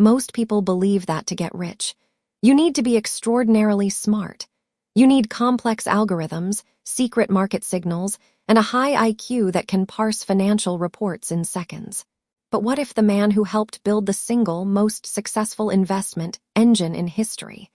Most people believe that to get rich, you need to be extraordinarily smart. You need complex algorithms, secret market signals, and a high IQ that can parse financial reports in seconds. But what if the man who helped build the single most successful investment engine in history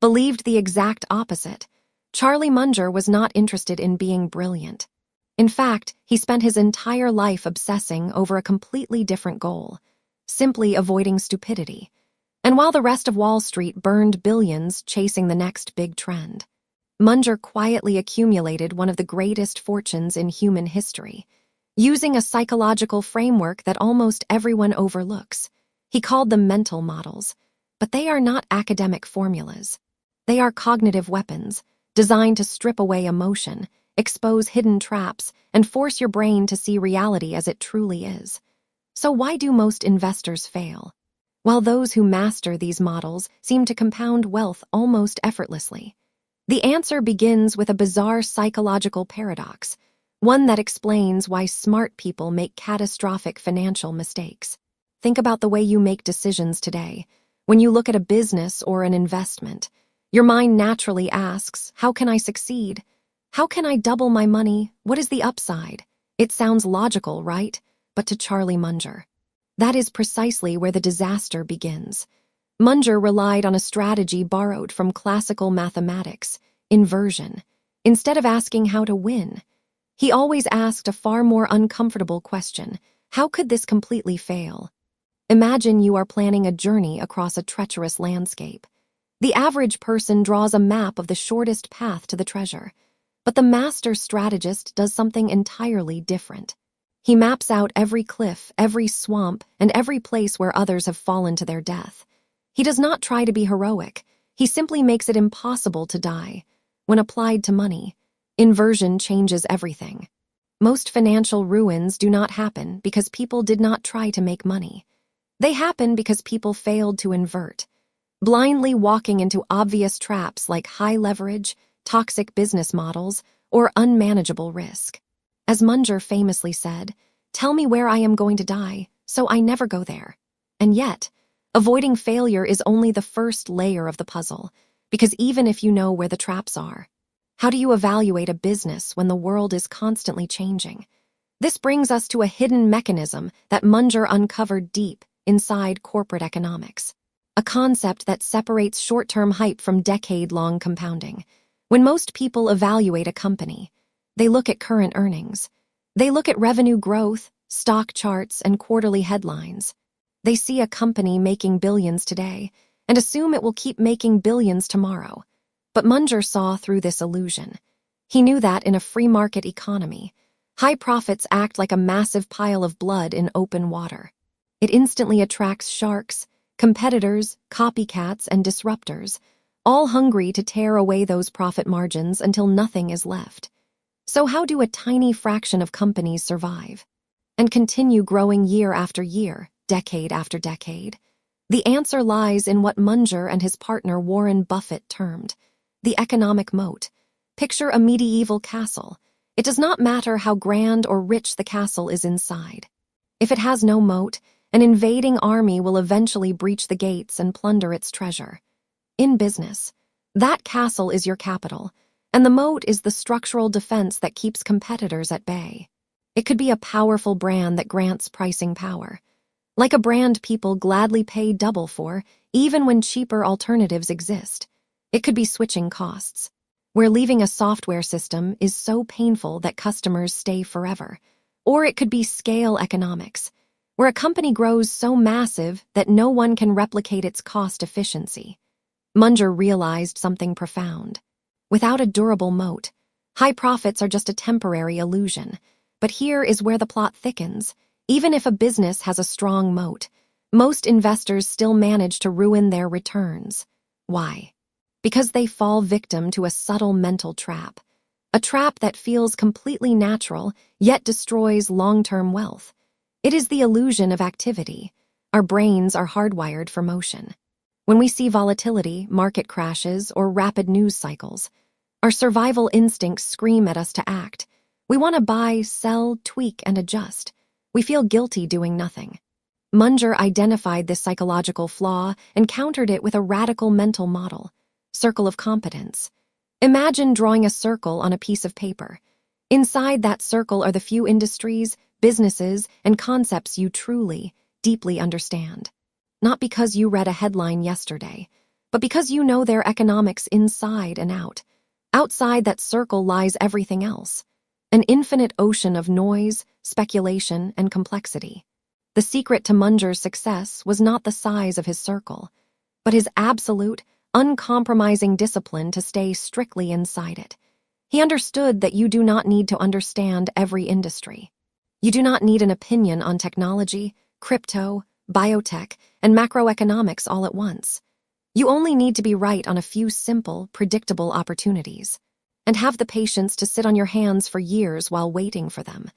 believed the exact opposite? Charlie Munger was not interested in being brilliant. In fact, he spent his entire life obsessing over a completely different goal, simply avoiding stupidity. And while the rest of Wall Street burned billions chasing the next big trend, Munger quietly accumulated one of the greatest fortunes in human history, using a psychological framework that almost everyone overlooks. He called them mental models, but they are not academic formulas. They are cognitive weapons, designed to strip away emotion, expose hidden traps, and force your brain to see reality as it truly is. So why do most investors fail? While those who master these models seem to compound wealth almost effortlessly, the answer begins with a bizarre psychological paradox, one that explains why smart people make catastrophic financial mistakes. Think about the way you make decisions today. When you look at a business or an investment, your mind naturally asks, how can I succeed? How can I double my money? What is the upside? It sounds logical, right? But to Charlie Munger, that is precisely where the disaster begins. Munger relied on a strategy borrowed from classical mathematics, inversion. Instead of asking how to win, he always asked a far more uncomfortable question: how could this completely fail? Imagine you are planning a journey across a treacherous landscape. The average person draws a map of the shortest path to the treasure, but the master strategist does something entirely different. He maps out every cliff, every swamp, and every place where others have fallen to their death. He does not try to be heroic. He simply makes it impossible to die. When applied to money, inversion changes everything. Most financial ruins do not happen because people did not try to make money. They happen because people failed to invert, blindly walking into obvious traps like high leverage, toxic business models, or unmanageable risk. As Munger famously said, "Tell me where I am going to die, so I never go there." And yet, avoiding failure is only the first layer of the puzzle, because even if you know where the traps are, how do you evaluate a business when the world is constantly changing? This brings us to a hidden mechanism that Munger uncovered deep inside corporate economics, a concept that separates short-term hype from decade-long compounding. When most people evaluate a company, they look at current earnings. They look at revenue growth, stock charts, and quarterly headlines. They see a company making billions today and assume it will keep making billions tomorrow. But Munger saw through this illusion. He knew that in a free market economy, high profits act like a massive pile of blood in open water. It instantly attracts sharks, competitors, copycats, and disruptors, all hungry to tear away those profit margins until nothing is left. So how do a tiny fraction of companies survive and continue growing year after year, decade after decade? The answer lies in what Munger and his partner Warren Buffett termed the economic moat. Picture a medieval castle. It does not matter how grand or rich the castle is inside. If it has no moat, an invading army will eventually breach the gates and plunder its treasure. In business, that castle is your capital, and the moat is the structural defense that keeps competitors at bay. It could be a powerful brand that grants pricing power, like a brand people gladly pay double for, even when cheaper alternatives exist. It could be switching costs, where leaving a software system is so painful that customers stay forever. Or it could be scale economics, where a company grows so massive that no one can replicate its cost efficiency. Munger realized something profound. Without a durable moat, high profits are just a temporary illusion. But here is where the plot thickens. Even if a business has a strong moat, most investors still manage to ruin their returns. Why? Because they fall victim to a subtle mental trap. A trap that feels completely natural, yet destroys long-term wealth. It is the illusion of activity. Our brains are hardwired for motion. When we see volatility, market crashes, or rapid news cycles, our survival instincts scream at us to act. We want to buy, sell, tweak, and adjust. We feel guilty doing nothing. Munger identified this psychological flaw and countered it with a radical mental model: circle of competence. Imagine drawing a circle on a piece of paper. Inside that circle are the few industries, businesses, and concepts you truly, deeply understand. Not because you read a headline yesterday, but because you know their economics inside and out. Outside that circle lies everything else: an infinite ocean of noise, speculation, and complexity. The secret to Munger's success was not the size of his circle, but his absolute, uncompromising discipline to stay strictly inside it. He understood that you do not need to understand every industry. You do not need an opinion on technology, crypto, biotech, and macroeconomics all at once. You only need to be right on a few simple, predictable opportunities, and have the patience to sit on your hands for years while waiting for them.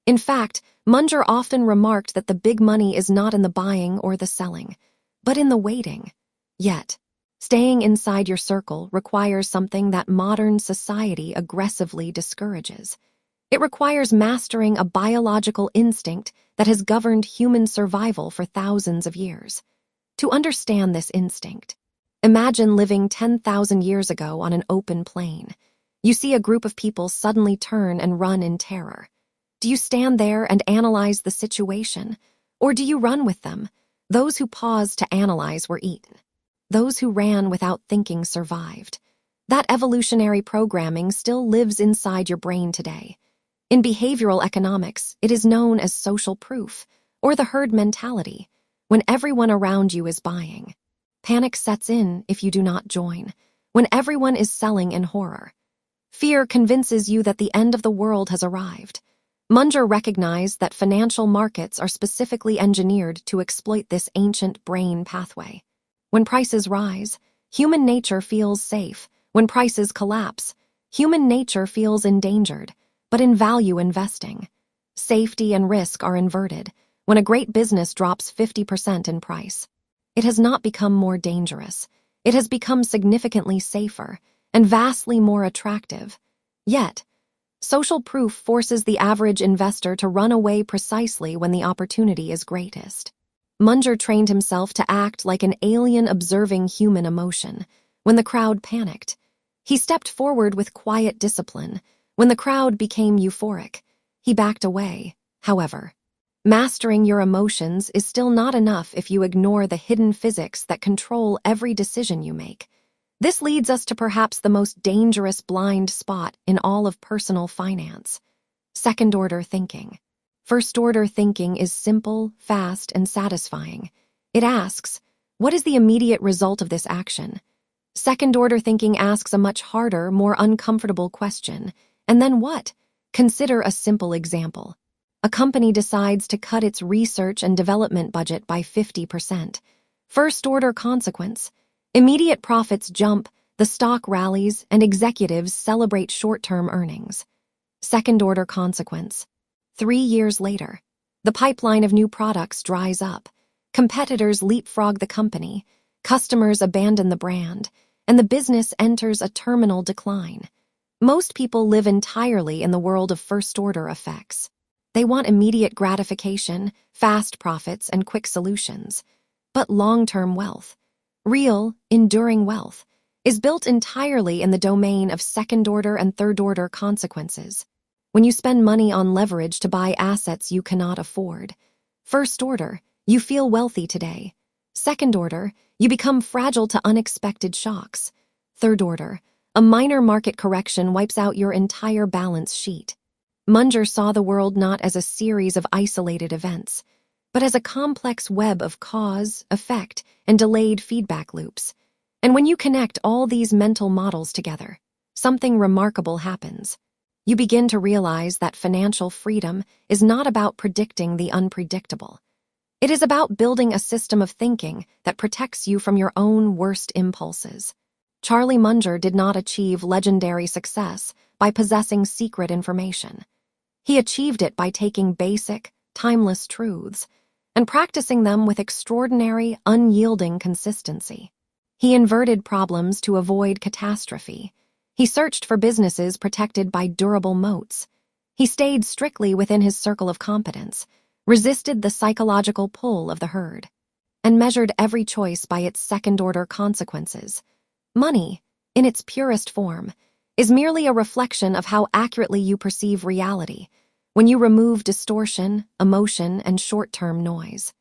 In fact, Munger often remarked that the big money is not in the buying or the selling, but in the waiting. Yet, staying inside your circle requires something that modern society aggressively discourages. It requires mastering a biological instinct that has governed human survival for thousands of years. To understand this instinct, imagine living 10,000 years ago on an open plain. You see a group of people suddenly turn and run in terror. Do you stand there and analyze the situation, or do you run with them? Those who paused to analyze were eaten. Those who ran without thinking survived. That evolutionary programming still lives inside your brain today. In behavioral economics, it is known as social proof, or the herd mentality, when everyone around you is buying. Panic sets in if you do not join, when everyone is selling in horror. Fear convinces you that the end of the world has arrived. Munger recognized that financial markets are specifically engineered to exploit this ancient brain pathway. When prices rise, human nature feels safe. When prices collapse, human nature feels endangered. But in value investing, safety and risk are inverted. When a great business drops 50% in price, it has not become more dangerous. It has become significantly safer and vastly more attractive. Yet, social proof forces the average investor to run away precisely when the opportunity is greatest. Munger trained himself to act like an alien observing human emotion. When the crowd panicked, he stepped forward with quiet discipline. When the crowd became euphoric, he backed away. However, mastering your emotions is still not enough if you ignore the hidden physics that control every decision you make. This leads us to perhaps the most dangerous blind spot in all of personal finance: second-order thinking. First-order thinking is simple, fast, and satisfying. It asks, what is the immediate result of this action? Second-order thinking asks a much harder, more uncomfortable question. And then what? Consider a simple example. A company decides to cut its research and development budget by 50%. First-order consequence: immediate profits jump, the stock rallies, and executives celebrate short-term earnings. Second-order consequence: 3 years later, the pipeline of new products dries up. Competitors leapfrog the company, customers abandon the brand, and the business enters a terminal decline. Most people live entirely in the world of first-order effects. They want immediate gratification, fast profits, and quick solutions. But long-term wealth, real, enduring wealth, is built entirely in the domain of second-order and third-order consequences. When you spend money on leverage to buy assets you cannot afford, first-order, you feel wealthy today. Second-order, you become fragile to unexpected shocks. Third-order, a minor market correction wipes out your entire balance sheet. Munger saw the world not as a series of isolated events, but as a complex web of cause, effect, and delayed feedback loops. And when you connect all these mental models together, something remarkable happens. You begin to realize that financial freedom is not about predicting the unpredictable. It is about building a system of thinking that protects you from your own worst impulses. Charlie Munger did not achieve legendary success by possessing secret information. He achieved it by taking basic, timeless truths and practicing them with extraordinary, unyielding consistency. He inverted problems to avoid catastrophe. He searched for businesses protected by durable moats. He stayed strictly within his circle of competence, resisted the psychological pull of the herd, and measured every choice by its second-order consequences. Money, in its purest form, is merely a reflection of how accurately you perceive reality when you remove distortion, emotion, and short-term noise.